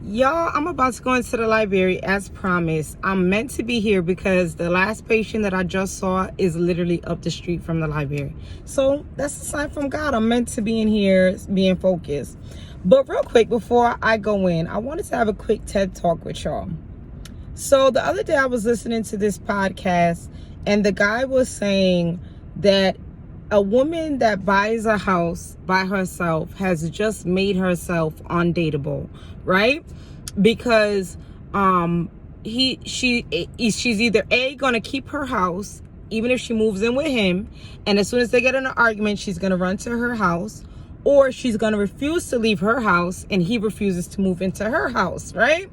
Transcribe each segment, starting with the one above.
Y'all, I'm about to go into the library as promised. I'm meant to be here because the last patient that I just saw is literally up the street from the library. So that's a sign from God. I'm meant to be in here being focused. But real quick, before I go in, I wanted to have a quick TED talk with y'all. So the other day I was listening to this podcast and the guy was saying that a woman that buys a house by herself has just made herself undateable, right? Because she's either A, gonna keep her house even if she moves in with him, and as soon as they get in an argument, she's gonna run to her house, or she's gonna refuse to leave her house and he refuses to move into her house, right?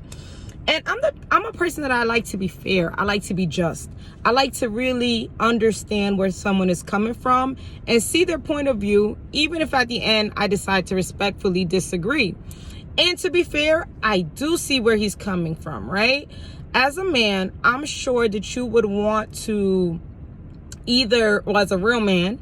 And I'm a person that I like to be fair. I like to be just. I like to really understand where someone is coming from and see their point of view, even if at the end I decide to respectfully disagree. And to be fair, I do see where he's coming from, right? As a man, I'm sure that you would want to either, well, as a real man,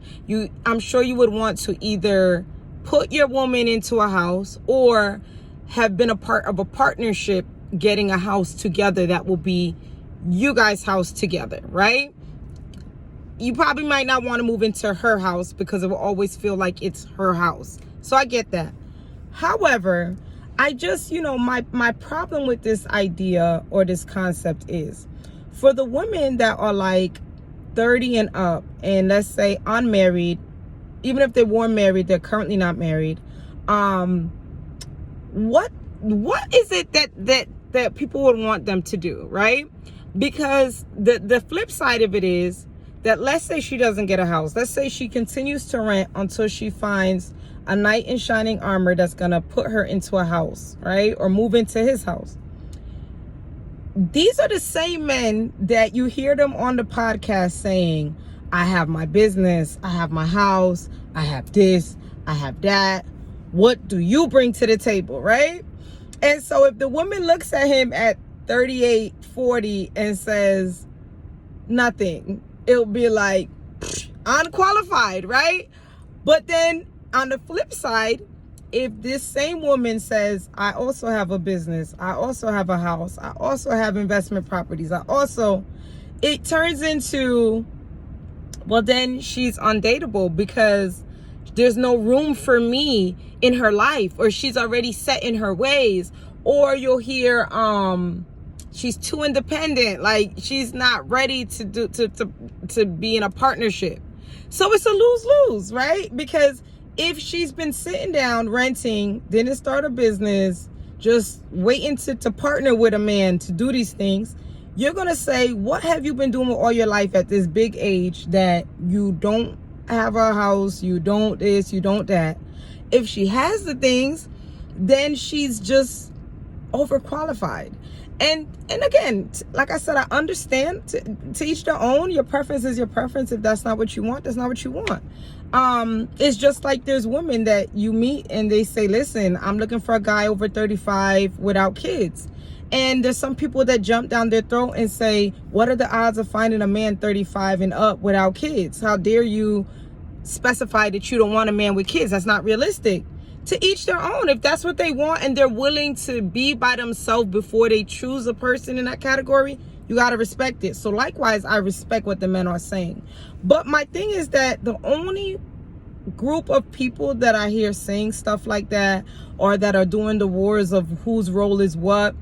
I'm sure you would want to either put your woman into a house or have been a part of a partnership getting a house together that will be you guys' house together, right? You probably might not want to move into her house because it will always feel like it's her house. So I get that. However, I just, my problem with this idea or this concept is for the women that are like 30 and up and let's say unmarried, even if they were married, they're currently not married. What is it that people would want them to do, right? Because the flip side of it is that let's say she doesn't get a house. Let's say she continues to rent until she finds a knight in shining armor that's gonna put her into a house, right? Or move into his house. These are the same men that you hear them on the podcast saying, I have my business, I have my house, I have this, I have that. What do you bring to the table, right? And so if the woman looks at him at 38, 40 and says nothing, it'll be like unqualified, right? But then on the flip side, if this same woman says, I also have a business, I also have a house, I also have investment properties, it turns into, well, then she's undateable because there's no room for me in her life, or she's already set in her ways, or you'll hear she's too independent, like she's not ready to be in a partnership. So it's a lose-lose, right? Because if she's been sitting down renting, didn't start a business, just waiting to partner with a man to do these things, you're gonna say, what have you been doing all your life at this big age that you don't have a house, you don't this, you don't that? If she has the things, then she's just overqualified. And again, like I said, I understand to each their own. Your preference is your preference. If that's not what you want, that's not what you want. It's just like there's women that you meet and they say, listen, I'm looking for a guy over 35 without kids. And there's some people that jump down their throat and say, what are the odds of finding a man 35 and up without kids? How dare you specify that you don't want a man with kids? That's not realistic. To each their own. If that's what they want and they're willing to be by themselves before they choose a person in that category, you got to respect it. So likewise, I respect what the men are saying. But my thing is that the only group of people that I hear saying stuff like that, or that are doing the wars of whose role is what,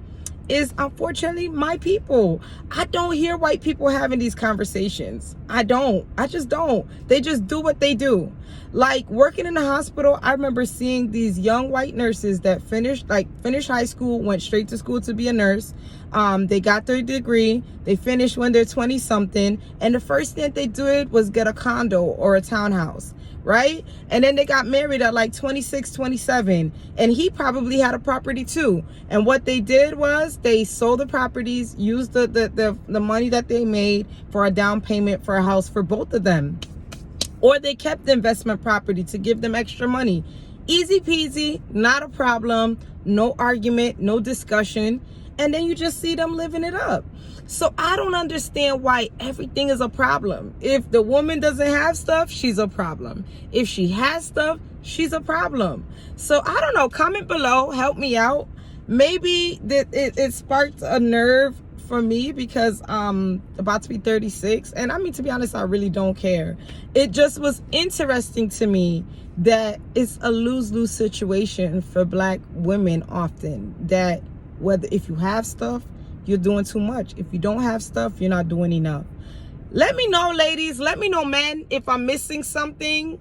is unfortunately my people. I don't hear white people having these conversations. I just don't. They just do what they do. Like working in the hospital, I remember seeing these young white nurses that finished high school, went straight to school to be a nurse. They got their degree, they finished when they're 20 something, and the first thing they did was get a condo or a townhouse, right? And then they got married at like 26, 27, and he probably had a property too. And what they did was they sold the properties, used the money that they made for a down payment for a house for both of them. Or they kept the investment property to give them extra money. Easy peasy, not a problem, no argument, no discussion. And then you just see them living it up. So I don't understand why everything is a problem. If the woman doesn't have stuff, she's a problem. If she has stuff, she's a problem. So I don't know. Comment below. Help me out. maybe that it sparked a nerve for me because I'm about to be 36, and I mean, to be honest, I really don't care. It just was interesting to me that it's a lose-lose situation for black women often, that whether if you have stuff, you're doing too much. If you don't have stuff, you're not doing enough. Let me know, ladies. Let me know, men, if I'm missing something.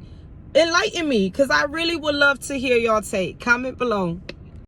Enlighten me, because I really would love to hear y'all take. Comment below.